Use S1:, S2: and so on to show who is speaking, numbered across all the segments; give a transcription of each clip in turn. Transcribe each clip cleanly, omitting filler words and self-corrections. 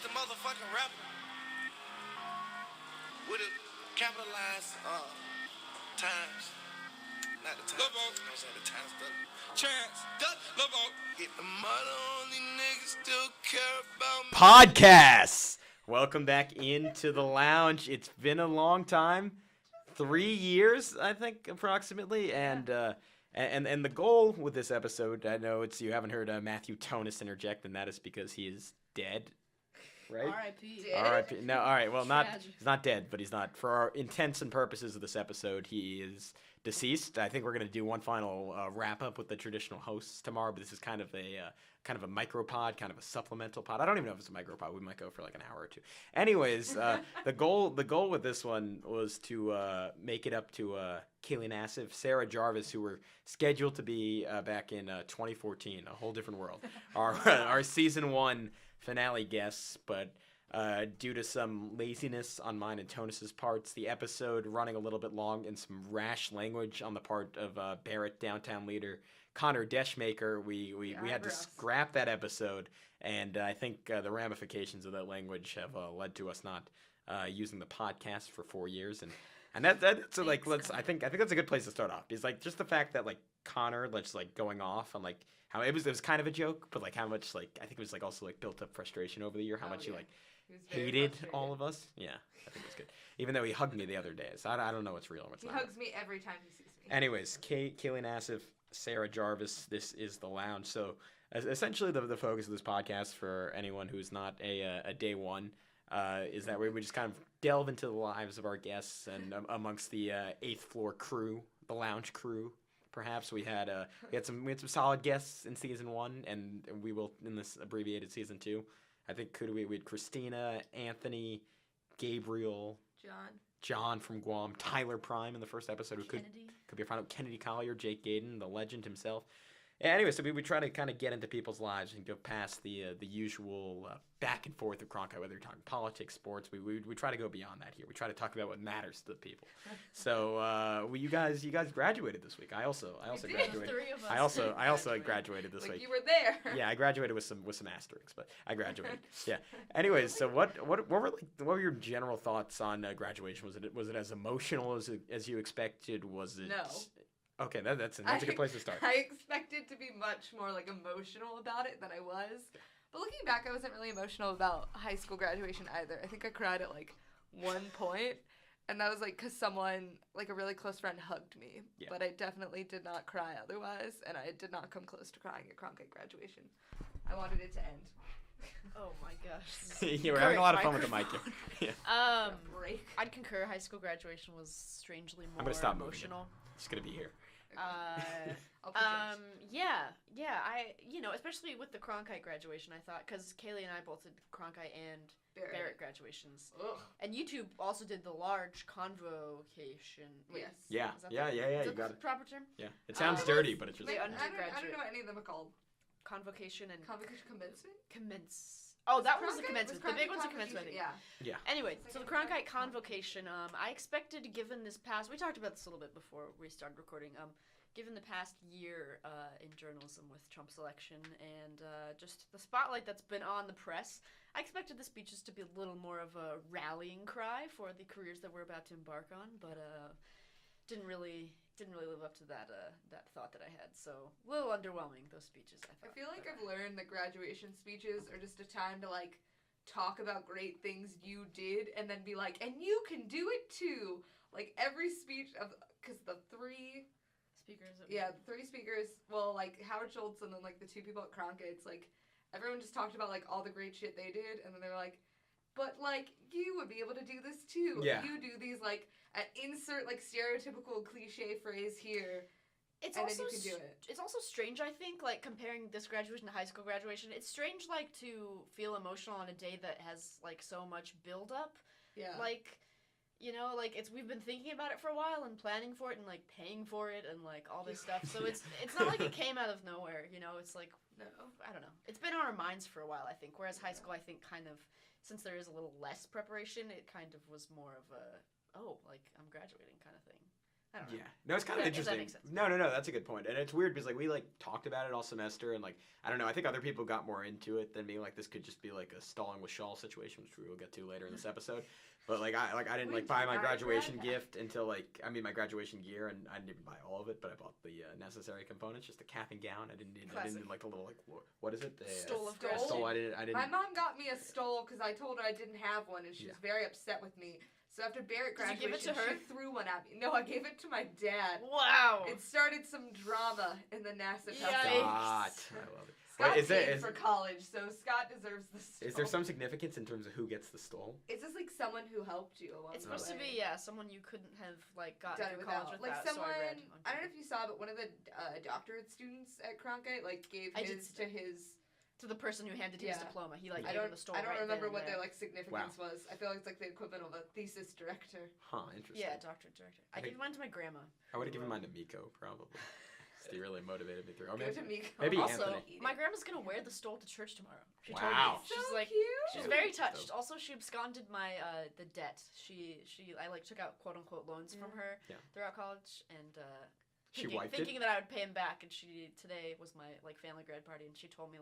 S1: the motherfucking rapper with a capitalized times. Not the times. Lobo. You know what I'm saying? The times. Chance. Lobo. Get the mother on these niggas still care about me.
S2: Podcasts. Welcome back into the lounge. It's been a long time. 3 years, I think, approximately. And the goal with this episode, I know you haven't heard Matthew Tonus interject, and that is because he is dead. Right?
S3: R.I.P.
S2: R.I.P. No, all right. Well, he's not dead, but he's not. For our intents and purposes of this episode, he is deceased. I think we're gonna do one final wrap up with the traditional hosts tomorrow, but this is kind of a micropod, kind of a supplemental pod. I don't even know if it's a micropod. We might go for like an hour or two. Anyways, the goal with this one was to make it up to Kaylee Nassif, Sarah Jarvis, who were scheduled to be back in 2014, a whole different world. Our season 1 finale guests, but due to some laziness on mine and Tonus's parts, the episode running a little bit long and some rash language on the part of Barrett downtown leader Connor Deschmaker, we had to scrap that episode, and I think the ramifications of that language have led to us not using the podcast for 4 years, and so like I think that's a good place to start off. Is like just the fact that like Connor like going off on like how it was kind of a joke, but like how much like I think it was like also like built up frustration over the year, how much he like hated all of us. Yeah, I think it was good. Even though he hugged me the other day, so I don't know what's real and what's not.
S3: He hugs me every time he sees me.
S2: Anyways, Kaylee Nassif, Sarah Jarvis, this is the lounge. So essentially the focus of this podcast for anyone who's not a day one is that we just kind of delve into the lives of our guests and amongst the 8th floor crew, the lounge crew. Perhaps we had some solid guests in season 1, and we will in this abbreviated season 2. I think we had Christina, Anthony, Gabriel, John from Guam, Tyler Prime in the first episode, who could be a friend of Kennedy Collier, Jake Gaden, the legend himself. Yeah, anyway, so we try to kind of get into people's lives and go past the usual back and forth of Cronkite, whether you're talking politics, sports. We try to go beyond that here. We try to talk about what matters to the people. So you guys graduated this week. I also graduated.
S3: Three of us
S2: I also graduated this week.
S3: You were there.
S2: Yeah, I graduated with some asterisks, but I graduated. Yeah. Anyways, so what were your general thoughts on graduation? Was it as emotional as you expected? Was it?
S3: No.
S2: Okay, that's a good place to start.
S3: I expected to be much more like emotional about it than I was. But looking back, I wasn't really emotional about high school graduation either. I think I cried at like one point, and that was like because someone, like a really close friend, hugged me.
S2: Yeah.
S3: But I definitely did not cry otherwise, and I did not come close to crying at Cronkite graduation. I wanted it to end.
S4: Oh my gosh.
S2: You were having a lot of fun with the mic here. Yeah.
S3: Break.
S4: I'd concur. High school graduation was strangely more
S2: I'm gonna stop
S4: emotional.
S2: It's gonna be here.
S4: Yeah. Especially with the Cronkite graduation, I thought, because Kaylee and I both did Cronkite and Barrett graduations.
S3: Ugh.
S4: And you two also did the large convocation. Wait,
S3: Yes.
S2: Yeah.
S4: Is
S2: You
S4: that
S2: got
S4: the
S2: it.
S4: proper term?
S2: Yeah. It sounds dirty, but it's just.
S4: The
S3: I don't know
S4: undergraduate.
S3: what any of them are called.
S4: Convocation and
S3: Convocation commencement?
S4: Oh, that was the
S3: Cronkite?
S4: commencement.
S3: Was
S4: The big one's a
S3: Cronkite
S4: commencement.
S3: Yeah.
S4: Anyway, so the Cronkite convocation, I expected, given this past, we talked about this a little bit before we started recording, given the past year in journalism with Trump's election and just the spotlight that's been on the press, I expected the speeches to be a little more of a rallying cry for the careers that we're about to embark on, but didn't really live up to that thought that I had. So a little underwhelming, those speeches, I thought.
S3: I feel like I've learned that graduation speeches are just a time to like talk about great things you did and then be like, and you can do it too. Like every speech because the three speakers, well, like Howard Schultz and then like the 2 people at Cronkite, it's like everyone just talked about like all the great shit they did, and then they were like, but like you would be able to do this too.
S2: Yeah.
S3: You do these like insert like stereotypical cliche phrase here.
S4: It's
S3: and
S4: also
S3: then you can do it.
S4: It's also strange, I think, like comparing this graduation to high school graduation. It's strange, like to feel emotional on a day that has like so much build up.
S3: Yeah.
S4: Like, like we've been thinking about it for a while and planning for it and like paying for it and like all this stuff. So it's not like it came out of nowhere. It's like
S3: No.
S4: I don't know. It's been on our minds for a while, I think. Whereas high school, I think, kind of, since there is a little less preparation, it kind of was more of a, like I'm graduating kind of thing. I don't know.
S2: Yeah, no, it's kind of
S4: If that
S2: interesting.
S4: makes sense.
S2: No, that's a good point, and it's weird because like we like talked about it all semester, and like I don't know, I think other people got more into it than me. Like this could just be like a stalling with Shawl situation, which we will get to later in this episode. But I didn't like buy my graduation gift until my graduation gear, and I didn't even buy all of it, but I bought the necessary components, just the cap and gown. I didn't need like the little what is it? The
S4: Stole of
S3: graduation.
S2: stole. I didn't.
S3: My mom got me a stole because I told her I didn't have one, and she was very upset with me. So after Barrett
S4: Did you
S3: graduation,
S4: give it to her?
S3: she threw one at me. No, I gave it to my dad.
S4: Wow.
S3: It started some drama in the NASA
S4: Yikes.
S3: company.
S2: Scott, I love it.
S3: Scott
S2: Wait,
S3: paid for college, so Scott deserves the stole.
S2: Is there some significance in terms of who gets the stole?
S3: It's just like someone who helped you along
S4: It's
S3: the
S4: supposed to
S3: way.
S4: be someone you couldn't have gotten
S3: Done it
S4: through college
S3: without. Like
S4: without.
S3: someone,
S4: So I read.
S3: I don't know if you saw, but one of the doctorate students at Cronkite gave
S4: I did
S3: his
S4: see
S3: to his.
S4: To the person who handed his
S3: Yeah.
S4: diploma, he
S3: I
S4: gave
S3: don't.
S4: him the stole.
S3: I don't
S4: right
S3: remember
S4: then
S3: what
S4: and
S3: their
S4: there.
S3: significance was. I feel like it's like the equivalent of a thesis director.
S2: Huh, interesting.
S4: Yeah, doctorate director. I gave mine to my grandma.
S2: I would have given mine to Miko, probably. He really motivated me through. Or
S3: Give it to me.
S2: maybe
S4: Also,
S2: Anthony.
S4: my grandma's gonna wear the stole to church tomorrow. She
S2: Wow.
S4: told me.
S3: So
S4: She's like,
S3: cute.
S4: she's
S2: Yeah,
S4: very
S2: that's
S4: touched.
S2: dope.
S4: Also, she absconded my the debt. I took out quote unquote loans from her
S2: Yeah.
S4: throughout college, and
S2: She wiped it?
S4: thinking that I would pay him back. And today was my family grad party, and she told me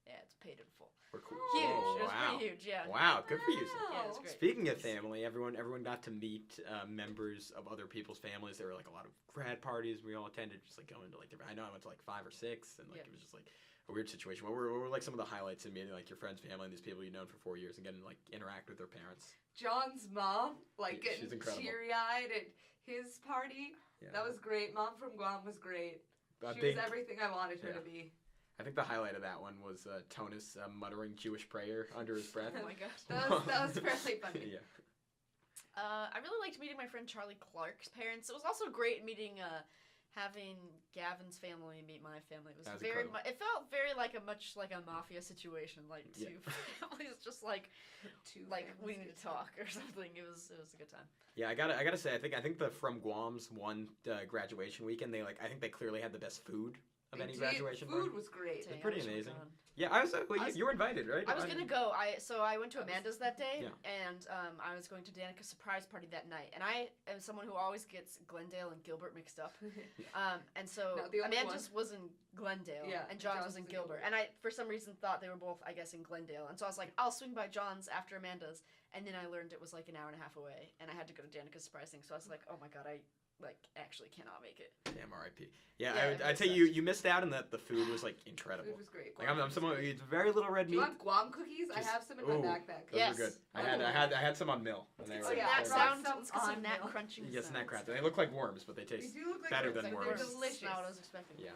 S4: yeah, it's paid in full.
S2: We're cool.
S4: Huge.
S2: Oh,
S4: It was
S2: wow.
S4: pretty huge. Yeah.
S2: Wow, good for you. Sid.
S4: Yeah, it was great.
S2: Speaking of family, everyone got to meet members of other people's families. There were a lot of grad parties we all attended, just going to different. I know I went to 5 or 6, and it was just a weird situation. What were some of the highlights in meeting your friend's family and these people you've known for 4 years and getting to interact with their parents?
S3: John's mom,
S2: she's
S3: getting
S2: incredible.
S3: teary-eyed at his party.
S2: Yeah.
S3: That was great. Mom from Guam was great. She
S2: Big-
S3: was everything I wanted her
S2: yeah.
S3: to be.
S2: I think the highlight of that one was Tonus muttering Jewish prayer under his breath.
S4: Oh my gosh.
S3: That was fairly funny.
S2: Yeah.
S4: I really liked meeting my friend Charlie Clark's parents. It was also great meeting, having Gavin's family meet my family. It was
S2: That was
S4: very.
S2: incredible.
S4: It felt very much like a mafia situation, two families just we need to talk or something. It was a good time.
S2: Yeah, I gotta say, I think the From Guam's one graduation weekend, I think they clearly had the best food of any graduation
S3: Food
S2: party.
S3: was great.
S4: Dang, I
S2: pretty
S4: wish I would've
S2: amazing.
S4: gone.
S2: Yeah, you were invited, right?
S4: I was gonna go. I went to Amanda's that day,
S2: Yeah.
S4: and I was going to Danica's surprise party that night. And I am someone who always gets Glendale and Gilbert mixed up. And so
S3: No, the only
S4: Amanda's was in Glendale,
S3: Yeah,
S4: and John's was in Gilbert. And I, for some reason, thought they were both, I guess, in Glendale. And so I was like, I'll swing by John's after Amanda's. And then I learned it was an hour and a half away, and I had to go to Danica's surprise thing. So I was like, oh my god, I actually cannot make it.
S2: Damn, R.I.P. Yeah,
S4: Yeah,
S2: I'd say you missed out in that the food was incredible.
S3: Food was great.
S2: I'm someone who eats very little red
S3: Do
S2: meat.
S3: you want Guam cookies? I
S2: Just-
S3: have some in my
S2: ooh.
S3: backpack.
S2: Those
S4: Yes.
S2: were good. I
S3: Oh.
S2: had some on Mill. And they
S4: Let's
S2: were
S4: get
S3: yeah,
S4: that
S3: I brought
S4: sound.
S3: some
S4: Let's get some
S3: on
S4: nat
S3: milk.
S4: crunching
S2: Yes,
S4: sounds.
S2: snack crabs. They look like worms, but they
S3: They
S2: taste.
S3: do look like
S2: better
S3: worms.
S2: than
S3: They're
S2: worms.
S3: delicious.
S4: Not what I was expecting.
S2: Yeah.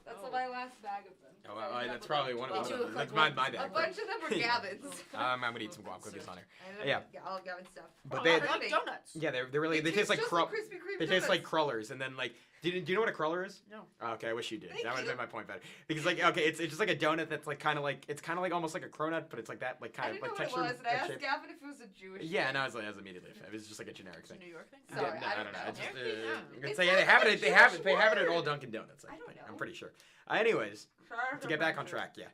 S3: That's
S4: oh.
S3: my last bag of them.
S2: Oh,
S3: I ended up
S2: that's
S3: with
S2: probably
S3: like
S2: one
S3: 12.
S2: of
S4: They do
S2: them.
S4: look
S2: That's
S4: like
S2: my
S4: worms.
S2: bag.
S3: A bunch of them were Gavin's.
S2: I'm gonna eat some guac cookies on here.
S3: I ended
S2: Yeah.
S3: up with all Gavin stuff.
S2: But
S4: Oh,
S2: they-
S4: I like donuts.
S2: Yeah, they're really they taste like
S3: just
S2: crull.
S3: Krispy Kreme
S2: They taste like
S3: donuts.
S2: crullers, and then do you know what a cruller is?
S4: No.
S2: Okay, I wish you did.
S3: Thank
S2: That would have
S3: you.
S2: been my point better. Because okay, it's just like a donut that's kind of it's kind of almost like a cronut, but it's like that
S3: I
S2: kind
S3: didn't
S2: of
S3: know what
S2: texture.
S3: it was, and I asked
S2: shape.
S3: Gavin if it was a Jewish
S2: Yeah,
S3: thing.
S2: and I was immediately a fan. It was just like a generic
S4: It's a
S2: thing.
S4: New York thing.
S3: Sorry,
S2: Yeah, no,
S3: I
S2: I
S3: don't
S2: don't know.
S3: know.
S2: It's just,
S4: American? Yeah.
S2: you could
S3: It
S2: say
S3: sounds
S2: they have
S3: like
S2: it.
S3: a
S2: They have it.
S3: Jewish
S2: They have it at all
S3: word.
S2: Dunkin' Donuts.
S3: I don't know.
S2: I'm pretty sure. Anyways, to get back on track, yeah,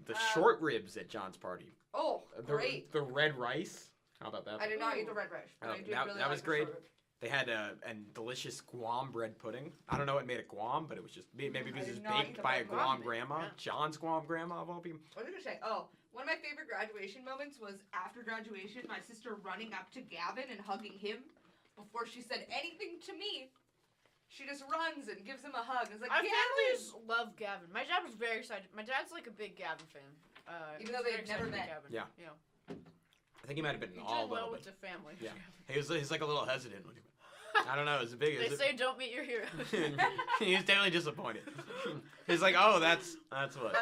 S2: the short ribs at John's party.
S3: Oh,
S2: The
S3: great.
S2: the red rice. How about that?
S3: I did not eat the red rice. but
S2: Oh,
S3: I did
S2: that-
S3: really
S2: that was
S3: like the
S2: great.
S3: short rib.
S2: They had a delicious Guam bread pudding. I don't know what made it Guam, but it was just maybe it was
S3: I did
S2: just
S3: not eat
S2: baked
S3: the
S2: by a
S3: bread
S2: Guam
S3: pudding.
S2: grandma,
S4: Yeah.
S2: John's Guam grandma of all people.
S3: What was I gonna say? Oh, one of my favorite graduation moments was after graduation, my sister running up to Gavin and hugging him before she said anything to me. She just runs and gives him a hug. It's like,
S4: Our
S3: Gavin!
S4: families love Gavin. My dad was very excited. My dad's a big Gavin fan.
S3: Even
S4: he's
S3: though they've
S4: very excited
S3: never
S4: to meet
S3: met.
S4: Gavin.
S2: Yeah.
S4: Yeah.
S2: I think he might have been
S4: You
S2: in awe a
S4: did well
S2: little
S4: with
S2: bit.
S4: the family.
S2: Yeah. He's like a little hesitant. When I don't know. It's a big.
S4: They say don't meet your heroes.
S2: He's definitely disappointed. He's like, oh, that's what.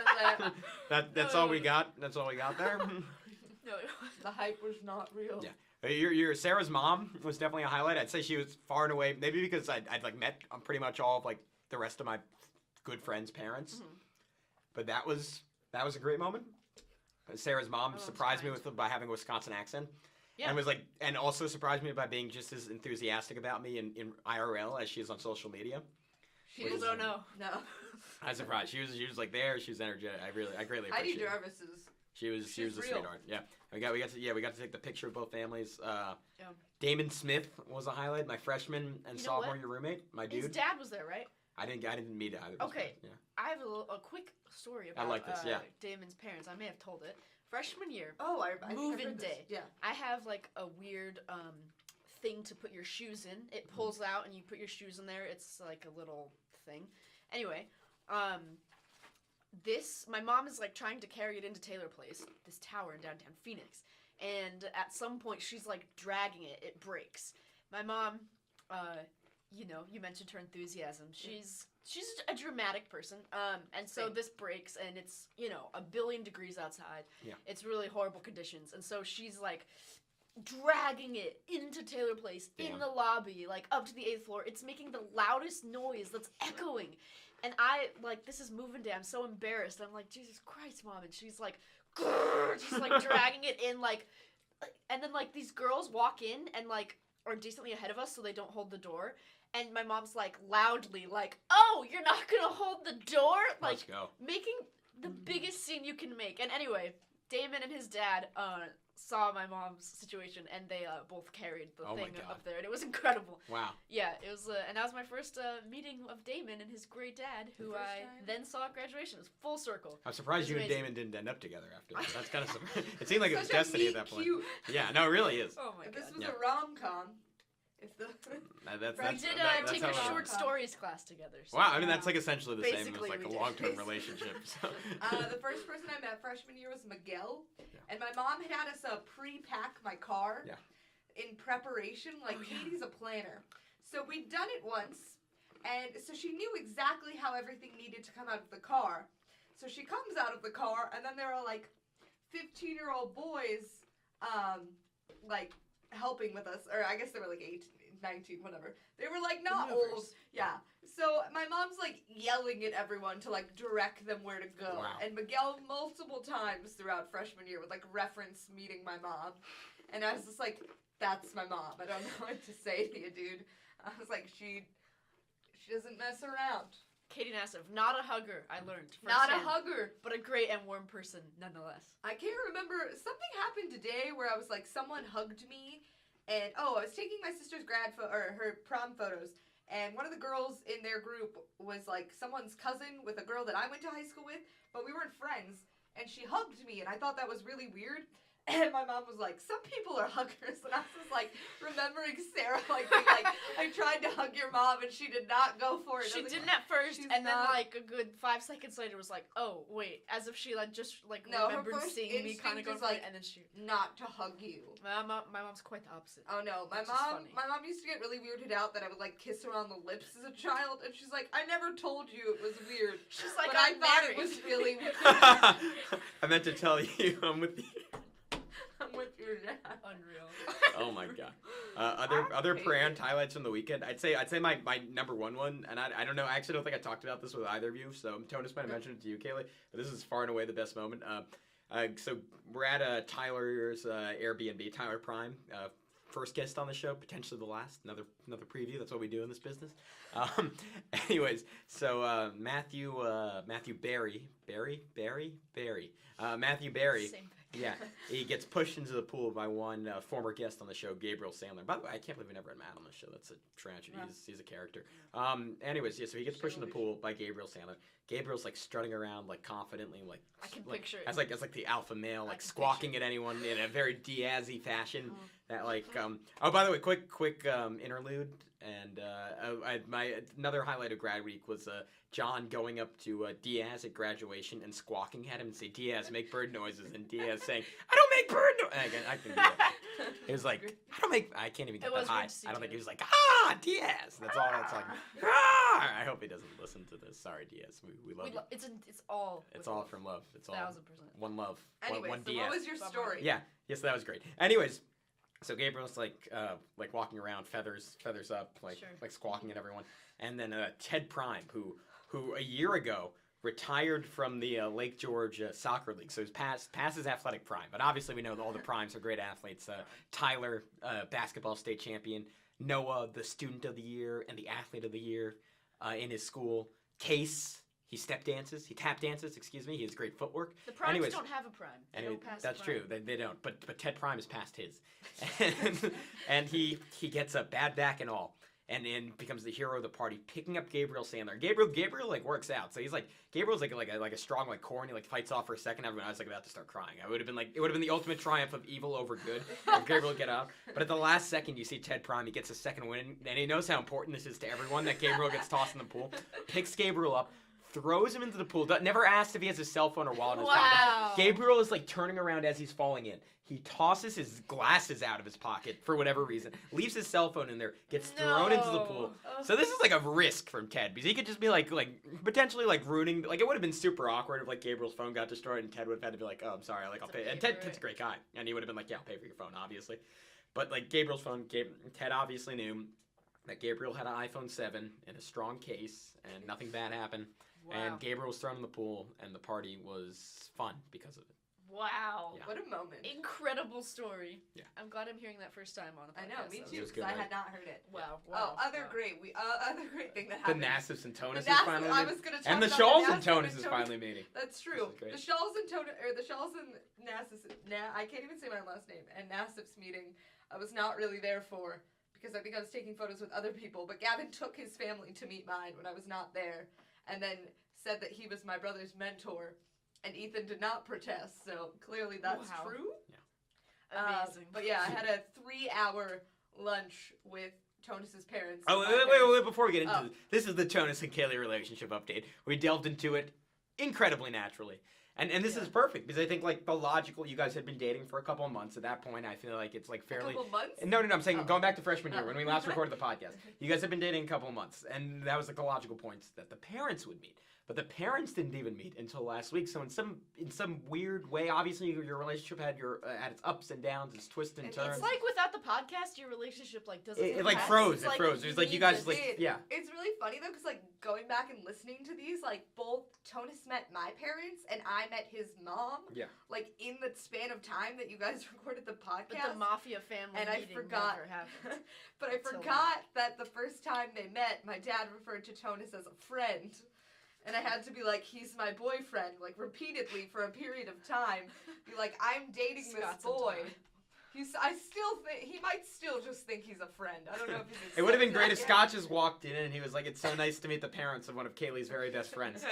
S2: That's all we got. That's all we got there.
S4: No,
S3: The hype was not real.
S2: Yeah. Your Sarah's mom was definitely a highlight. I'd say she was far and away, maybe because I'd met pretty much all of the rest of my good friends' parents.
S4: Mhm.
S2: But that was a great moment. Sarah's mom
S4: Oh,
S2: surprised me
S4: kind.
S2: by having a Wisconsin accent.
S4: Yeah.
S2: And also surprised me by being just as enthusiastic about me in IRL as she is on social media.
S3: She
S4: people
S3: is.
S4: don't know.
S3: No.
S2: I was surprised. She was like there. She was energetic. I greatly
S3: Heidi
S2: appreciate it.
S3: Jarvis is.
S2: She was a
S3: real.
S2: sweetheart. Yeah. We got to take the picture of both families. Damon Smith was a highlight. My freshman and sophomore year roommate. My dude.
S4: His dad was there, right?
S2: I didn't meet either.
S4: Okay.
S2: Yeah.
S4: I have a quick story about
S2: I like this, yeah.
S4: Damon's parents. I may have told it. Freshman year,
S3: Oh, I
S4: move-in day.
S3: Yeah.
S4: I have like a weird thing to put your shoes in. It pulls out and you put your shoes in there. It's like a little thing. Anyway, my mom is like trying to carry it into Taylor Place, this tower in downtown Phoenix. And at some point she's like dragging it. It breaks. My mom, you mentioned her enthusiasm. She's a dramatic person. And so this breaks and it's, 1 billion degrees outside.
S2: Yeah.
S4: It's really horrible conditions. And so she's like dragging it into Taylor Place in the lobby, like up to the 8th floor. It's making the loudest noise that's echoing. And I, like, this is moving day. I'm so embarrassed. I'm like, Jesus Christ, Mom. And she's like, grrr, she's like dragging it in, like, and then like these girls walk in and like are decently ahead of us so they don't hold the door. And my mom's like loudly like, oh, you're not gonna hold the door? Like,
S2: Let's go.
S4: making the biggest scene you can make. And anyway, Damon and his dad saw my mom's situation and they both carried the thing up there. And it was incredible.
S2: Wow.
S4: Yeah, it was, and that was my first meeting of Damon and his great dad, who I then saw at graduation. It was full circle.
S2: I'm surprised you and Damon didn't end up together after that. That's kind of surprising. It seemed like it was
S3: Such a
S2: destiny at that point.
S3: cute.
S2: Yeah, no, it really is.
S4: Oh my
S3: If
S4: god.
S3: this was a rom-com, if the
S4: We did take a short stories class together. So.
S2: Wow, I mean that's like essentially the same as
S4: Basically,
S2: like
S4: we
S2: a
S4: did.
S2: long-term relationship. So.
S3: the first person I met freshman year was Miguel, and my mom had us pre-pack my car in preparation. Like Katie's a planner, so we'd done it once, and so she knew exactly how everything needed to come out of the car. So she comes out of the car, and then there are like 15-year-old boys, like helping with us, or I guess they were like 18, 19, whatever. They were like not old. Yeah. So my mom's like yelling at everyone to like direct them where to go.
S2: Wow.
S3: And Miguel multiple times throughout freshman year would like reference meeting my mom. And I was just like, that's my mom. I don't know what to say to you, dude. I was like, she doesn't mess around.
S4: Katie Nassif, not a hugger, I learned.
S3: Not a
S4: firsthand,
S3: hugger.
S4: but a great and warm person nonetheless.
S3: I can't remember. Something happened today where I was like, someone hugged me, and I was taking my sister's her prom photos, and one of the girls in their group was like someone's cousin with a girl that I went to high school with, but we weren't friends, and she hugged me, and I thought that was really weird. And my mom was like, some people are huggers. And I was just like, remembering Sarah, like, being like, I tried to hug your mom and she did not go for it.
S4: She
S3: like,
S4: didn't at first,
S3: she's
S4: and then
S3: not-
S4: like a good 5 seconds later was like, oh, wait, as if she like just like
S3: No, her
S4: remembered
S3: first
S4: seeing me kind of
S3: instinct
S4: going
S3: is,
S4: for
S3: like,
S4: it, and then she...
S3: not to hug you.
S4: My mom's quite the opposite.
S3: Oh no,
S4: Which is funny.
S3: my mom used to get really weirded out that I would like kiss her on the lips as a child, and she's like, I never told you it was weird.
S4: She's like,
S3: but I
S4: I'm
S3: thought
S4: married.
S3: it was really weird.
S2: I meant to tell you I'm with you.
S3: I'm with your dad.
S4: Unreal.
S2: Oh my god. Other brand highlights from the weekend. I'd say my number one, and I don't know. I actually don't think I talked about this with either of you. So Tonus might have mentioned it to you, Kaylee. But this is far and away the best moment. So we're at Tyler's Airbnb, Tyler Prime. First guest on the show, potentially the last. Another preview. That's what we do in this business. Anyways, so Matthew Berry. Matthew Berry.
S4: Same thing.
S2: Yeah, he gets pushed into the pool by one former guest on the show, Gabriel Sandler. By the way, I can't believe we never had Matt on the show. That's a tragedy.
S4: Yeah.
S2: He's a character. Anyways, yeah, so he gets pushed in the pool by Gabriel Sandler. Gabriel's like strutting around like confidently, like
S4: I can
S2: like,
S4: picture it.
S2: as like the alpha male, like
S4: can
S2: squawking at anyone in a very Diaz-y fashion. That like oh, by the way, quick interlude. And my another highlight of grad week was John going up to Diaz at graduation and squawking at him and say, Diaz, make bird noises. And Diaz saying, I don't make bird noises. I can do that. It was like, I can't even get
S4: It
S2: that
S4: was
S2: high.
S4: good to see
S2: I don't
S4: too.
S2: think he was like, Diaz. That's all. It's like, I hope he doesn't listen to this. Sorry, Diaz. We love you.
S4: It's all.
S2: It's
S4: with
S2: all
S4: love.
S2: from love. It's all
S4: 1000%.
S2: one love.
S3: Anyway,
S2: one
S3: so
S2: Diaz.
S3: what was your story?
S2: Yeah. Yes, that was great. Anyways, so Gabriel's like walking around, feathers up, like
S4: Sure.
S2: like squawking at everyone, and then Ted Prime, who a year ago retired from the Lake George soccer league, so he's past his athletic prime. But obviously, we know that all the primes are great athletes. Tyler, basketball state champion. Noah, the student of the year and the athlete of the year in his school. Case, He tap dances, excuse me. He has great footwork.
S4: The Primes
S2: Anyways,
S4: don't have a prime. They don't pass
S2: that's
S4: the prime.
S2: true. They don't. But Ted Prime is past his. And he gets a bad back and all. And then becomes the hero of the party, picking up Gabriel Sandler. Gabriel like works out, so he's like Gabriel's like a strong like core, and he like fights off for a second. Everyone, I was like about to start crying. It would have been the ultimate triumph of evil over good if Gabriel would get out. But at the last second, you see Ted Prime. He gets a second win, and he knows how important this is to everyone that Gabriel gets tossed in the pool. Picks Gabriel up, throws him into the pool. Never asks if he has his cell phone or wallet in his pocket. Gabriel is like turning around as he's falling in. He tosses his glasses out of his pocket for whatever reason, leaves his cell phone in there, gets thrown into the pool. So this is like a risk from Ted, because he could just be like potentially like ruining. Like it would have been super awkward if like Gabriel's phone got destroyed and Ted would have had to be like, oh, I'm sorry, like I'll pay. And Ted's a great guy, and he would have been like, yeah, I'll pay for your phone, obviously. But like Gabriel's phone, Ted obviously knew that Gabriel had an iPhone 7 in a strong case, and nothing bad happened.
S4: Wow.
S2: And Gabriel was thrown in the pool, and the party was fun because of it.
S4: Wow.
S2: Yeah.
S3: What a moment.
S4: Incredible story.
S2: Yeah.
S4: I'm glad I'm hearing that first time on a podcast.
S3: I know, me
S2: It
S3: too,
S2: was
S3: because
S2: good,
S3: I
S2: right?
S3: had not heard it.
S4: Wow.
S3: Oh, other
S4: wow.
S3: great thing that
S2: The
S3: happened.
S2: Nassifs and Tonis is
S3: Nassif-
S2: finally
S3: I
S2: meeting.
S3: was gonna talk
S2: And the
S3: about
S2: Shawls and
S3: Nassif
S2: Tonis is
S3: Tonis.
S2: finally meeting.
S3: That's true.
S2: This is great.
S3: The Shawls and Nassif, I can't even say my last name, and Nassif's meeting, I was not really there for, because I think I was taking photos with other people, but Gavin took his family to meet mine when I was not there, and then said that he was my brother's mentor, and Ethan did not protest, so clearly that's
S4: Wow.
S3: true.
S4: Amazing.
S3: But yeah, I had a 3-hour lunch with Tonis's parents.
S2: Oh,
S3: and my
S2: wait, before we get into
S3: Oh.
S2: this is the Tonis and Kaylee relationship update. We delved into it incredibly naturally. And this is perfect, because I think, like, the logical, you guys had been dating for a couple of months. At that point, I feel like it's, like, fairly...
S3: A couple months?
S2: No, I'm saying
S3: Oh.
S2: going back to freshman year,
S3: Oh.
S2: when we last recorded the podcast. You guys have been dating a couple of months, and that was, like, the logical point that the parents would meet. But the parents didn't even meet until last week. So in some weird way, obviously your relationship had its ups and downs, its twists and turns.
S4: It's like without the podcast, your relationship like doesn't.
S2: It like
S4: pass.
S2: froze.
S4: It's
S2: It froze. It was like you
S4: need
S2: guys
S4: this.
S2: like yeah.
S3: It's really funny though, because like going back and listening to these, like both Tonis met my parents and I met his mom.
S2: Yeah.
S3: Like in the span of time that you guys recorded the podcast.
S4: But the mafia family
S3: and I
S4: meeting
S3: forgot.
S4: never happened.
S3: But I
S4: Until
S3: forgot that the first time they met, my dad referred to Tonis as a friend. And I had to be like, he's my boyfriend, like repeatedly for a period of time. Be like, I'm dating
S4: Scott's
S3: this boy.
S4: and Todd.
S3: I still think he might still just think he's a friend. I don't know if he's.
S2: It would have been great if
S3: accepted
S2: Scott just walked in and he was like, "It's so nice to meet the parents of one of Kaylee's very best friends."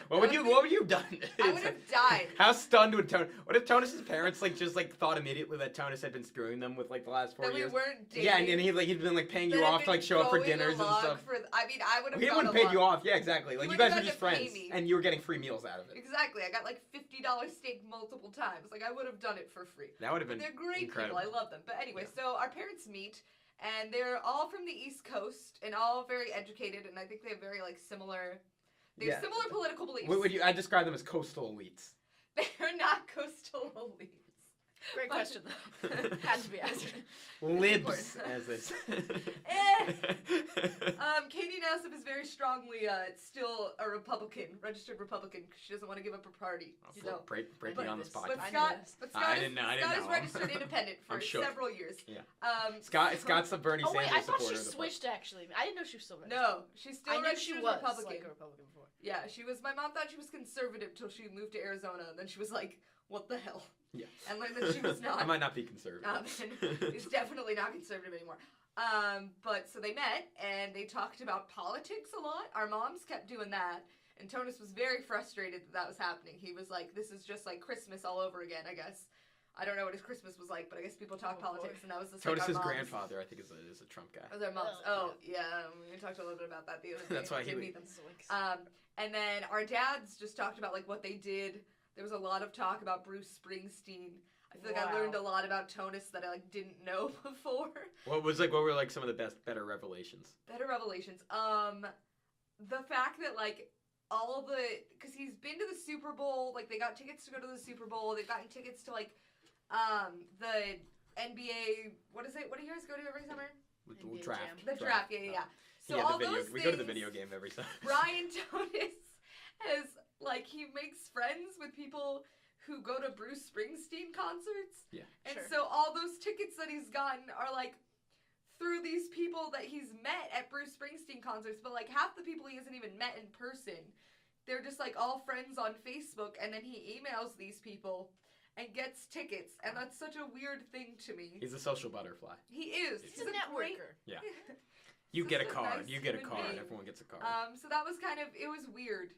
S2: What would you have done?
S3: I would have died.
S2: How stunned would Tonis? What if Tonis's parents like just like thought immediately that Tonis had been screwing them with like the last 4
S3: That we
S2: years?
S3: weren't dating.
S2: Yeah, and he'd been like paying
S3: that
S2: you
S3: had
S2: off to
S3: been
S2: like show up for
S3: going
S2: dinners and
S3: along
S2: stuff.
S3: I mean, I would have.
S2: He wouldn't paid you off. Yeah, exactly. Like
S3: He
S2: you guys
S3: would've
S2: were
S3: had
S2: just
S3: to pay
S2: friends,
S3: me.
S2: and you were getting free meals out of it.
S3: Exactly. I got like $50 steak multiple times. Like I would have done it for free.
S2: That would have
S3: But
S2: been
S3: they're great
S2: incredible.
S3: people. I love them. But anyway,
S2: Yeah.
S3: so our parents meet, and they're all from the East Coast and all very educated, and I think they have very like similar. They have
S2: Yeah.
S3: similar political beliefs.
S2: What would you? I describe them as coastal elites.
S3: They're not coastal elites.
S4: Great
S3: But-
S4: question though. Had to be asked.
S2: Libs, as this.
S3: Katie Nassif is very strongly still a Republican, registered Republican, because she doesn't want to give up her party. So.
S2: Breaking
S3: But-
S2: on this
S4: but
S2: podcast.
S3: But
S4: I
S3: Scott,
S4: knew this.
S3: but
S2: I
S3: Scott,
S2: didn't know- I didn't
S3: Scott is
S2: know.
S3: registered independent for
S2: I'm shook.
S3: several years.
S2: Yeah.
S3: So-
S2: Scott's the Bernie
S4: Oh wait,
S2: Sanders
S4: I thought she
S2: supporter. of the
S4: switched actually. I didn't know she was still registered.
S3: No, she's still
S4: I knew
S3: registered
S4: she was
S3: Republican.
S4: like a Republican before.
S3: Yeah, she was. My mom thought she was conservative till she moved to Arizona, and then she was like, "What the hell?"
S2: Yeah.
S3: And learned that she was not.
S2: I might not be conservative.
S3: and is definitely not conservative anymore. But so they met and they talked about politics a lot. Our moms kept doing that, and Tonis was very frustrated that was happening. He was like, "This is just like Christmas all over again." I guess I don't know what his Christmas was like, but I guess people talk
S4: Oh,
S3: politics,
S4: boy.
S3: and that was just like our
S2: Tonis's
S3: moms.
S2: grandfather, I think, is a Trump guy.
S3: That was our moms.
S4: Oh,
S3: Oh yeah, we talked a little bit about that the other day.
S2: That's why he
S3: Did
S2: would-
S3: meet them.
S4: Zoinks.
S3: And then our dads just talked about like what they did. There was a lot of talk about Bruce Springsteen. I feel like I
S4: Wow.
S3: learned a lot about Tonis that I like didn't know before.
S2: What were like some of the better revelations?
S3: Better revelations. The fact that like because he's been to the Super Bowl, like they got tickets to go to the Super Bowl. They've gotten tickets to like the NBA. What is it? What do you guys go to every summer?
S2: The
S4: NBA
S2: draft.
S4: Jam.
S3: The draft. Yeah. So
S2: Yeah,
S3: all
S2: the video.
S3: those
S2: We go to the
S3: things-
S2: video game every summer.
S3: Brian Tonis has like he makes friends with people who go to Bruce Springsteen concerts.
S2: Yeah.
S3: And
S4: Sure.
S3: so all those tickets that he's gotten are like through these people that he's met at Bruce Springsteen concerts, but like half the people he hasn't even met in person they're just like all friends on Facebook, and then he emails these people and gets tickets, and that's such a weird thing to me.
S2: He's a social butterfly.
S3: He is.
S4: He's a networker.
S2: Yeah. You
S3: He's
S2: get a
S3: just
S2: card.
S3: nice
S2: You get a
S3: human
S2: card.
S3: being.
S2: Everyone gets a card.
S3: So that was kind of, it was weird.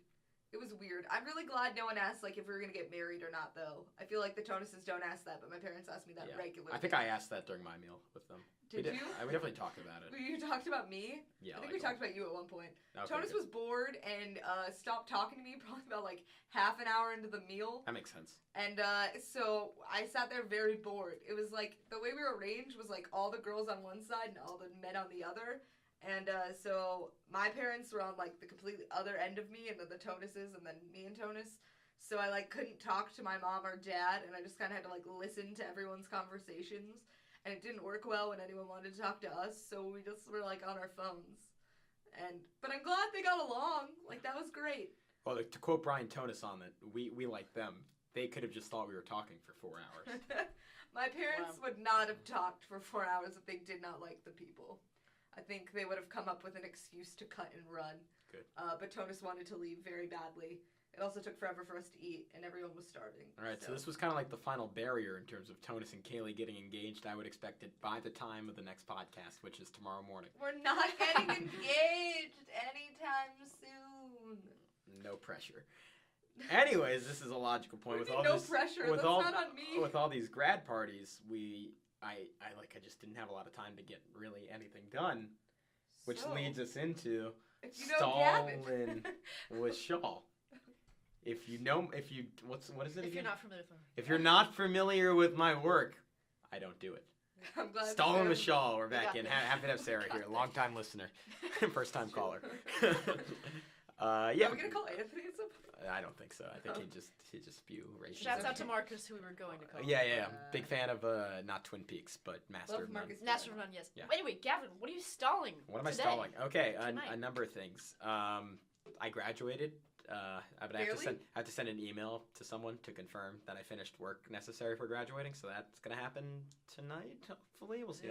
S3: It was weird. I'm really glad no one asked, like, if we were going to get married or not, though. I feel like the Tonuses don't ask that, but my parents asked me that
S2: Yeah.
S3: regularly.
S2: I think I asked that during my meal with them.
S3: Did you?
S2: We definitely talked about it.
S3: You talked about me?
S2: Yeah.
S3: I think
S2: like
S3: we talked about you at one point.
S2: Okay,
S3: Tonus
S2: good.
S3: was bored and stopped talking to me probably about, like, half an hour into the meal.
S2: That makes sense.
S3: And so I sat there very bored. It was like, the way we were arranged was like all the girls on one side and all the men on the other. And so my parents were on like the completely other end of me, and then the Tonuses, and then me and Tonus. So I like couldn't talk to my mom or dad, and I just kind of had to like listen to everyone's conversations. And it didn't work well when anyone wanted to talk to us, so we just were like on our phones. But I'm glad they got along. Like, that was great.
S2: Well, to quote Brian Tonus on it, we like them. They could have just thought we were talking for 4 hours.
S3: My parents would not have talked for 4 hours if they did not like the people. I think they would have come up with an excuse to cut and run.
S2: Good.
S3: But Tonus wanted to leave very badly. It also took forever for us to eat, and everyone was starving.
S2: All right, so this was kind of like the final barrier in terms of Tonus and Kaylee getting engaged. I would expect it by the time of the next podcast, which is tomorrow morning.
S3: We're not getting engaged anytime soon.
S2: No pressure. Anyways, this is a logical point.
S3: What do you mean, no pressure? That's not on me.
S2: With all these grad parties, I just didn't have a lot of time to get really anything done, which
S3: So,
S2: leads us into
S3: if you know Gavin.
S2: stalling with Shaw. What is it again?
S4: If you're not familiar with them.
S2: If you're not familiar with my work, I don't do it.
S3: I'm glad
S2: Stalling
S3: Sarah-
S2: with Shaw, we're back
S3: Yeah.
S2: in. Happy to have Sarah here, long-time listener, first-time caller.
S3: Are
S2: Yeah.
S3: we gonna call Anthony at some point?
S2: I don't think so. I think he'd just spew racism.
S4: Shouts out to Marcus, who we were going to call.
S2: Yeah. Big fan of not Twin Peaks, but Master
S3: Love
S2: of None.
S3: Marcus.
S4: Master of None, yes.
S2: Yeah.
S4: Anyway, Gavin, what are you stalling?
S2: What am I
S4: today?
S2: stalling? Okay,
S4: Tonight.
S2: a number of things. I graduated. I have to send an email to someone to confirm that I finished work necessary for graduating. So that's gonna happen tonight. Hopefully, we'll see.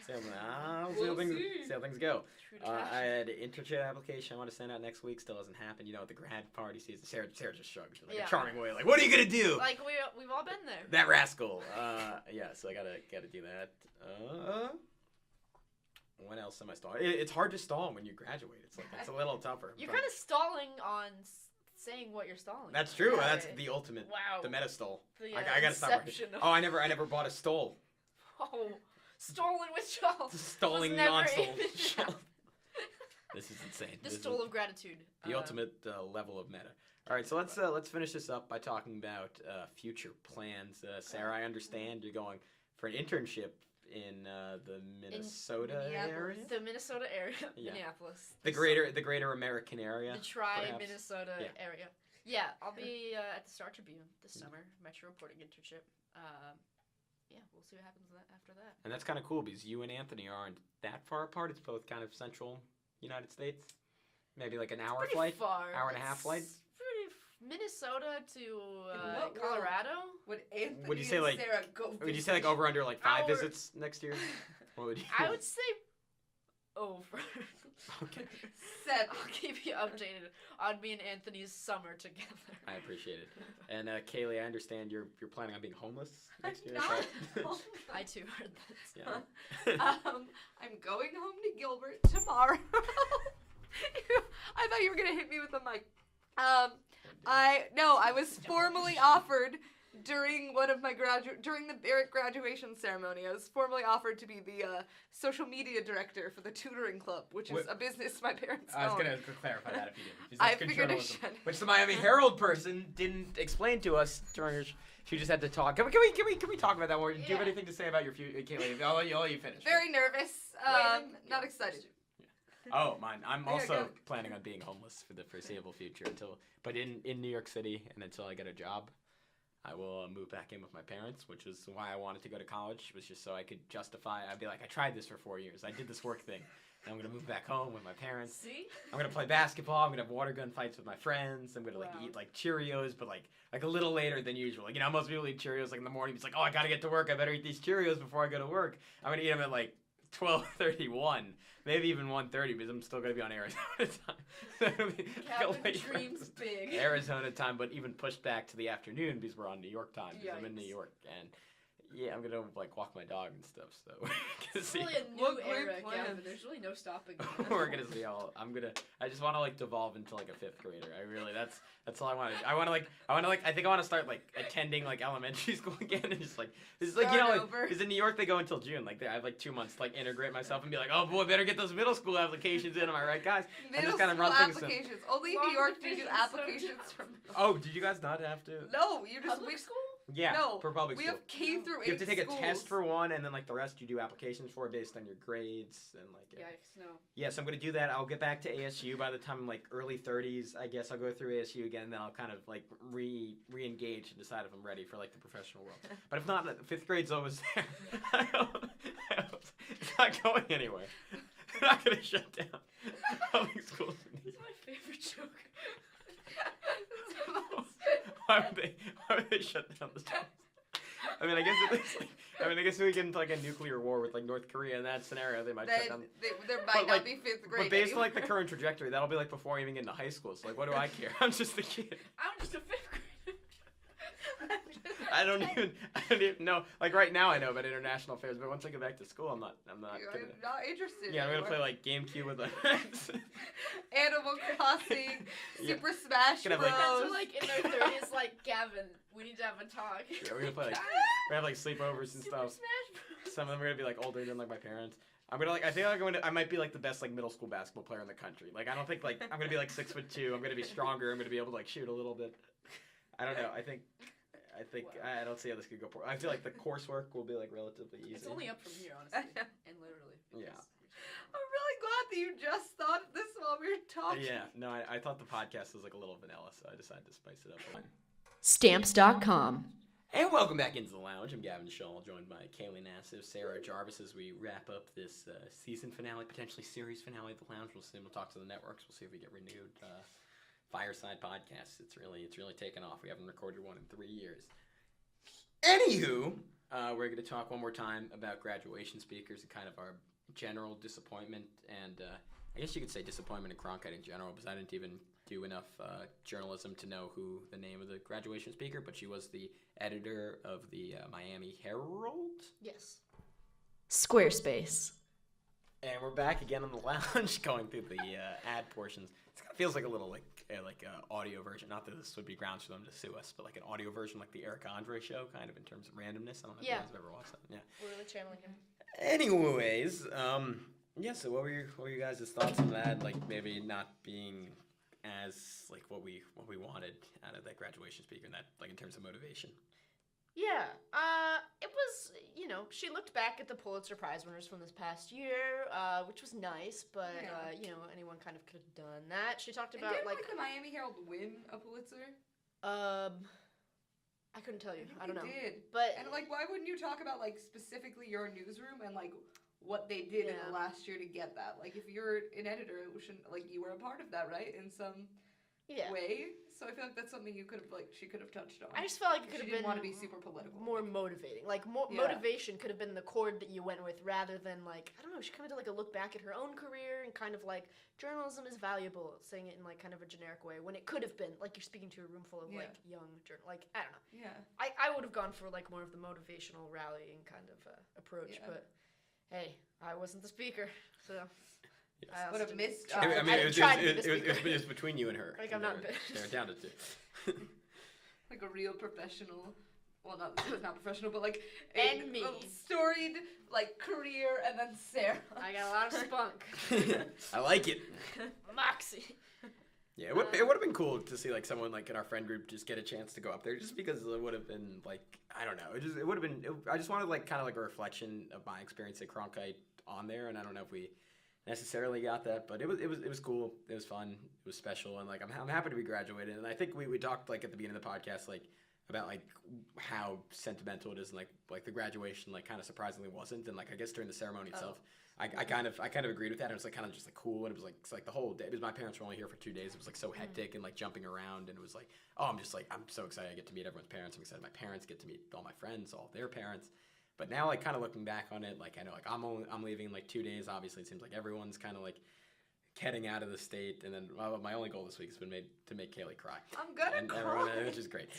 S2: See how things go.
S4: True to
S2: I
S4: fashion.
S2: had an internship application I want to send out next week. Still hasn't happened. You know, at the grad party season, Sarah just shrugged in like
S4: Yeah.
S2: a charming way. Like, what are you gonna do?
S4: Like we've all been there.
S2: That rascal. Yeah. So I gotta do that. What else am I stalling? It's hard to stall when you graduate. It's a little tougher.
S4: You're
S2: But-
S4: kind of stalling on saying what you're stalling.
S2: That's true.
S4: Yeah.
S2: That's the ultimate.
S4: Wow.
S2: The meta stole.
S4: The,
S2: I gotta stop.
S4: inception of-
S2: Oh, I never bought a stole.
S4: Oh, stolen with Shaw.
S2: Stalling
S4: Was never
S2: non-stole.
S4: even happened.
S2: This is insane.
S4: The
S2: This
S4: stole
S2: is
S4: of gratitude.
S2: the ultimate level of meta. All right, so let's finish this up by talking about future plans. Sarah, I understand you're going for an internship in the Minnesota area,
S4: The Minnesota area,
S2: Yeah.
S4: Minneapolis.
S2: the greater American area.
S4: The
S2: perhaps?
S4: Minnesota
S2: Yeah.
S4: area. Yeah, I'll be at the Star Tribune this summer, Metro reporting internship. Yeah, we'll see what happens after that.
S2: And that's kind of cool because you and Anthony aren't that far apart. It's both kind of central United States. Maybe like an hour
S4: Pretty
S2: flight,
S4: far.
S2: hour and a half flight.
S4: It's pretty Minnesota to
S3: what world?
S4: Colorado.
S3: Would Anthony
S2: Would you say,
S3: and
S2: like-
S3: Sarah go
S2: Would you say like over under like 5
S4: Hour-
S2: visits next year? What would you?
S4: I would say over.
S2: Okay.
S3: 7?
S4: I'll keep you updated on me and Anthony's summer together.
S2: I appreciate it. And Kaylee, I understand you're planning on being homeless next year.
S3: I'm
S2: is
S3: not
S2: that-
S3: homeless.
S4: I too heard that.
S2: Yeah.
S3: I'm going home to Gilbert tomorrow. I thought you were gonna hit me with the mic. I was formally offered during one of my during the Barrett graduation ceremony. I was formally offered to be the social media director for the tutoring club, which is
S2: What-
S3: a business my parents own.
S2: I was gonna clarify that if you didn't. because
S3: I
S2: that's good
S3: figured I
S2: journalism,
S3: should.
S2: which the Miami Herald person didn't explain to us during her. She just had to talk. Can we talk about that more? Do you have
S3: Yeah.
S2: anything to say about your future, Kaylee? I'll let you finish.
S3: Very nervous. Not excited.
S2: Oh, mine. I'm
S3: Yeah,
S2: also
S3: go.
S2: planning on being homeless for the foreseeable future but in New York City and until I get a job. I will move back in with my parents, which is why I wanted to go to college, was just so I could justify. I'd be like, I tried this for 4 years. I did this work thing. And I'm going to move back home with my parents.
S4: See?
S2: I'm going to play basketball. I'm going to have water gun fights with my friends. I'm going to
S4: Wow.
S2: eat like Cheerios, but like a little later than usual. Like, most people eat Cheerios like in the morning. It's like, oh, I got to get to work. I better eat these Cheerios before I go to work. I'm going to eat them at like 12:31, maybe even 1:30, because I'm still gonna be on Arizona time. So it'll be
S4: Calvin
S2: late
S4: dreams big.
S2: Arizona time, but even pushed back to the afternoon because we're on New York time. Because I'm in New
S4: Yikes.
S2: York, and yeah, I'm gonna like walk my dog and stuff. So we're gonna
S4: It's
S2: see.
S4: really a new
S3: What great
S4: era,
S3: plans.
S4: Gavin. There's really no stopping.
S2: We're gonna see all. I just want to like devolve into like a 5th grader. That's all I want to. I want to I think I want to start like attending like elementary school again and just like this is like
S3: Start over.
S2: because in New York they go until June. Like I have like 2 months to like integrate myself and be like, oh boy, better get those middle school applications in. Am I right, guys?
S3: Middle
S2: just kinda
S3: school
S2: run things in.
S3: applications. Only in
S4: Long
S3: New York do you do
S4: division's so
S3: applications
S4: tough.
S3: from.
S2: Oh, did you guys not have to?
S3: No, you just
S4: Public school?
S2: Yeah,
S3: No,
S2: for public
S3: we
S2: school.
S3: have K through 8
S2: You have to take
S3: schools.
S2: a test for one, and then like the rest you do applications for based on your grades and like.
S4: Yikes, no.
S2: Yeah, so I'm gonna do that. I'll get back to ASU by the time I'm like early 30s. I guess I'll go through ASU again, then I'll kind of like re-engage and decide if I'm ready for like the professional world. But if not, 5th grade's always there. It's not going anywhere. They're not gonna shut down public schools.
S4: This is my favorite joke.
S2: Why would they shut down the schools? I mean, I guess if we get into like a nuclear war with like North Korea in that scenario, they might shut
S3: Then
S2: down.
S3: there
S2: But,
S3: might
S2: like-
S3: not be 5th grade.
S2: But based on like the
S3: anymore.
S2: current trajectory, that'll be like before I even get into high school. So like, what do I care? I'm just a kid.
S4: I'm just a 5th grader.
S2: I don't even know. Like right now, I know about international affairs, but once I get back to school, I'm not
S3: You're
S2: gonna.
S3: not interested.
S2: Yeah, I'm gonna
S3: anymore.
S2: play like GameCube with my friends.
S3: Animal Crossing,
S2: Yeah.
S3: Super Smash
S2: Gonna
S3: Bros.
S2: have,
S4: My friends are like in their 30s, like, Gavin, we need to have a talk.
S2: Yeah, we're gonna play like
S4: Guys,
S2: we're gonna have like sleepovers and
S4: Super
S2: stuff.
S4: Smash Bros.
S2: Some of them are gonna be like older than like my parents. I'm gonna like I think I might be like the best like middle school basketball player in the country. Like I don't think like I'm gonna be like 6'2". I'm gonna be stronger. I'm gonna be able to like shoot a little bit. I don't know. I think
S4: Wow.
S2: I don't see how this could go. I feel like the coursework will be like relatively easy.
S4: It's only up from here, honestly. And literally.
S2: Yeah.
S3: I'm really glad that you just thought of this while we were talking.
S2: Yeah, no, I thought the podcast was like a little vanilla, so I decided to spice it up.
S5: Stamps.com.
S2: And welcome back into the lounge. I'm Gavin Shull, joined by Kaylee Nassif, Sarah Jarvis, as we wrap up this season finale, potentially series finale of the lounge. We'll see. We'll talk to the networks. We'll see if we get renewed. Fireside podcasts. It's really taken off. We haven't recorded one in 3 years. Anywho, we're going to talk one more time about graduation speakers and kind of our general disappointment, and I guess you could say disappointment in Cronkite in general, because I didn't even do enough journalism to know who the name of the graduation speaker, but she was the editor of the Miami Herald.
S4: Yes.
S5: Squarespace.
S2: And we're back again on the lounge, going through the ad portions. It kind of feels like a little like audio version. Not that this would be grounds for them to sue us, but like an audio version, like the Eric Andre show, kind of in terms of randomness. I don't know if you
S4: Yeah.
S2: guys have ever watched that. Yeah.
S4: We're really channeling him.
S2: Anyways, yeah. So what were your guys' thoughts on that? Like maybe not being as like what we wanted out of that graduation speaker, and that like in terms of motivation.
S4: Yeah, it was, she looked back at the Pulitzer Prize winners from this past year, which was nice, but,
S3: Yeah.
S4: anyone kind of could have done that. She talked
S3: And
S4: about,
S3: didn't
S4: like,
S3: the Miami Herald win a Pulitzer?
S4: I couldn't tell you. I
S3: think
S4: don't know.
S3: they did.
S4: But,
S3: And like, why wouldn't you talk about like specifically your newsroom and like what they did in
S4: Yeah.
S3: the last year to get that? Like, if you're an editor, it shouldn't like you were a part of that, right? In some
S4: yeah.
S3: way. So I feel like that's something you could have she could have touched on.
S4: I just felt like it
S3: She
S4: could have
S3: didn't
S4: been
S3: want to be super political.
S4: more motivating. Like,
S3: Yeah.
S4: motivation could have been the chord that you went with rather than, like, I don't know, she kind of did, like, a look back at her own career and kind of, like, journalism is valuable, saying it in, like, kind of a generic way, when it could have been, like, you're speaking to a room full of,
S3: Yeah.
S4: like, young like, I don't know.
S3: Yeah.
S4: I would have gone for, like, more of the motivational rallying kind of approach,
S3: Yeah.
S4: but, hey, I wasn't the speaker, so...
S2: Yes.
S4: I also
S3: Would have
S4: didn't-
S3: missed.
S2: I mean,
S4: I
S2: it was,
S4: tried to
S2: it,
S4: be the
S2: was, it, was,
S4: speaker.
S2: it was between you and her.
S4: Like, I'm not
S2: They're
S4: embarrassed.
S2: down to two.
S3: Like a real professional. Well, not professional, but like
S4: And me.
S3: a storied like career, and then Sarah.
S4: I got a lot of spunk.
S2: I like it.
S4: Moxie.
S2: Yeah, it would have been cool to see like someone like in our friend group just get a chance to go up there, just because it would have been like I don't know, it would have been. I just wanted like kind of like a reflection of my experience at Cronkite on there, and I don't know if we necessarily got that, but it was cool. It was fun. It was special, and like I'm happy to be graduated. And I think we talked like at the beginning of the podcast like about like how sentimental it is, and like the graduation like kind of surprisingly wasn't, and like I guess during the ceremony itself. I kind of agreed with that. It was like kind of just like cool, and it was like it's like the whole day. Because my parents were only here for 2 days. It was like so hectic and like jumping around, and it was like I'm so excited I get to meet everyone's parents. I'm excited my parents get to meet all my friends, all their parents. But now, like, kind of looking back on it, like, I know, like, I'm leaving in, like, 2 days. Obviously, it seems like everyone's kind of, like, heading out of the state. And then my only goal this week has been to make Kaylee cry.
S3: I'm gonna cry.
S2: Everyone, which is great.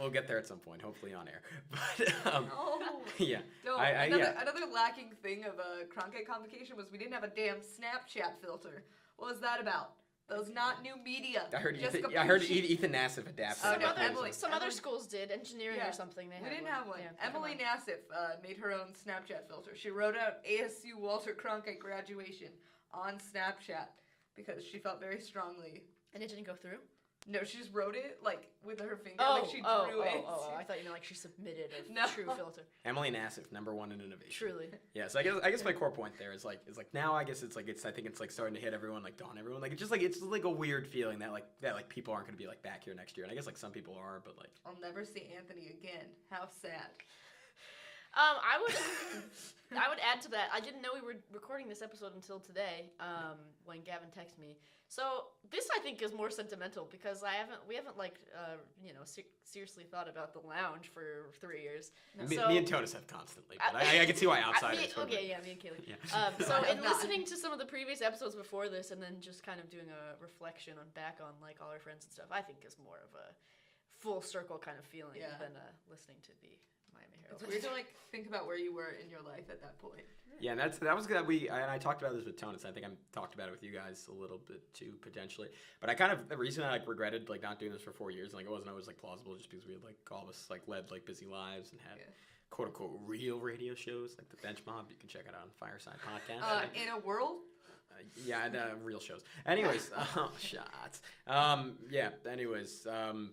S2: We'll get there at some point, hopefully on air. But,
S3: No.
S2: yeah.
S3: No, another lacking thing of a Cronkite convocation was we didn't have a damn Snapchat filter. What was that about? Those not new media.
S2: I heard
S3: Jessica
S2: Ethan Nassif adapted.
S4: Some other schools did, engineering or something.
S3: We didn't have one. Yeah, Emily Nassif made her own Snapchat filter. She wrote out ASU Walter Cronkite graduation on Snapchat because she felt very strongly.
S4: And it didn't go through?
S3: No, she just wrote it like with her finger. Like she drew it.
S4: I thought you meant like she submitted a true filter.
S2: Emily Nassif, #1 in innovation.
S4: Truly.
S2: Yeah, so I guess my core point there is like now I guess I think it's like starting to hit everyone, like dawn everyone. Like it's like a weird feeling that people aren't gonna be like back here next year. And I guess like some people are, but like
S3: I'll never see Anthony again. How sad.
S4: I would add to that. I didn't know we were recording this episode until today, when Gavin texted me. So this I think is more sentimental because we haven't seriously thought about the lounge for 3 years.
S2: No. Me and Tonis have constantly, but I can see why outsiders.
S4: Me and Kaylee.
S2: Yeah.
S4: So in listening to some of the previous episodes before this, and then just kind of doing a reflection back on like all our friends and stuff, I think is more of a full circle kind of feeling than listening to the Miami Herald.
S3: It's weird to like think about where you were in your life at that point.
S2: Yeah, and that was good. I talked about this with Tonis. I think I talked about it with you guys a little bit too potentially. But the reason I like regretted like not doing this for 4 years and like it wasn't always like plausible just because we had like all of us like led like busy lives and had quote unquote real radio shows like the Bench Mob. You can check it out on Fireside Podcast.
S3: In a world.
S2: Real shows. Anyways, shots. Anyways,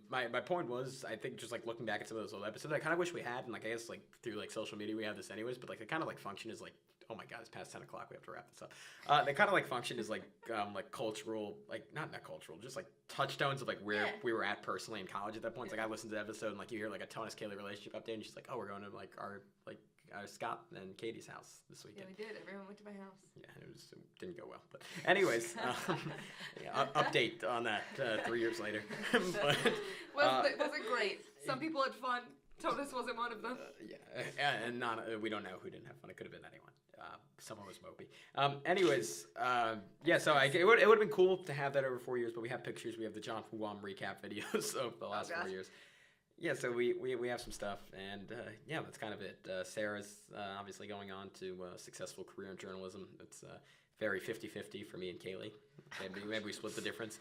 S2: my point was, I think just like looking back at some of those old episodes, I kind of wish we had, and like I guess like through like social media we have this anyways, but like they kind of like function as like, oh my god, it's past 10 o'clock, we have to wrap this up. They kind of like function as like cultural, like not cultural, just like touchstones of like where we were at personally in college at that point. It's like I listened to the episode and like you hear like a Tonis Kaylee relationship update, and she's like, oh, we're going to like our Scott and Katie's house this weekend.
S3: Yeah, we did. Everyone went to my house.
S2: Yeah, it didn't go well. But anyways, update on that 3 years later. But,
S3: wasn't great. Some people had fun. Tonis wasn't one of them.
S2: And we don't know who didn't have fun. It could have been anyone. Someone was mopey. Anyways, so it would have been cool to have that over 4 years, but we have pictures. We have the John Wam recap videos of the last 4 years. Yeah, so we have some stuff, and that's kind of it. Sarah's obviously going on to a successful career in journalism. It's very 50-50 for me and Kaylee. Maybe we split the difference.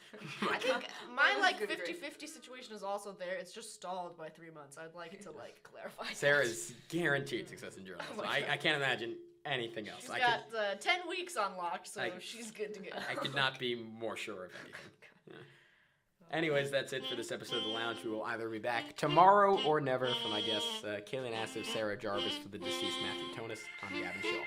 S4: I think my 50-50 situation is also there. It's just stalled by 3 months. I'd like to clarify.
S2: Sarah's guaranteed success in journalism. I can't imagine anything else.
S4: She's got 10 weeks unlocked, so she's good to go.
S2: I could not be more sure of anything. Yeah. Anyways, that's it for this episode of The Lounge. We will either be back tomorrow or never for my guests, Kaylee Nassif, Sarah Jarvis, for the deceased Matthew Tonis. I'm Gavin Shaw.